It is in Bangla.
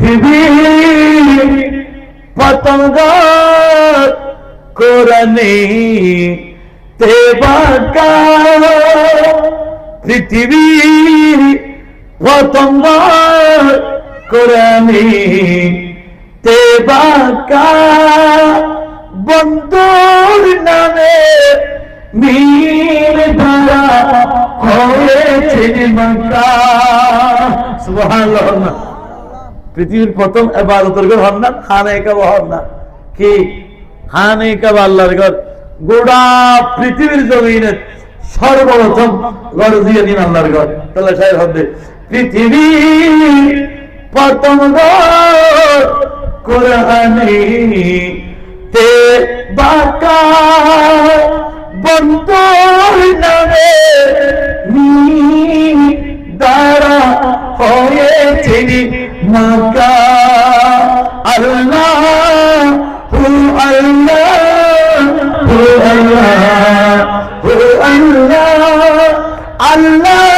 পৃথিবীর পতঙ্গ কোরআনে তে বাঁকা, পৃথিবীর পতঙ্গ কোরআনে তে বাঁকা, বন্ধুর নামে মীর ধারা হয়েছে বাঁকা। সুবহানাল্লাহ। পৃথিবীর প্রথম ইবাদতের ঘর হন না খানে কাবা, হন না কি খানে কাবা আল্লাহর ঘর। গোটা পৃথিবীর জমিনে সর্বপ্রথম ঘর দিয়ে দিন আল্লাহর ঘর। তাহলে সাহেব হবে পৃথিবীর প্রথম ঘর কোরআনে তে বাঁকা, বন্ধুর নামে মীর দ্বারা হয়েছে মাকা। আল্লাহ হু আল্লাহ হু আল্লাহ হু আল্লাহ আল্লাহ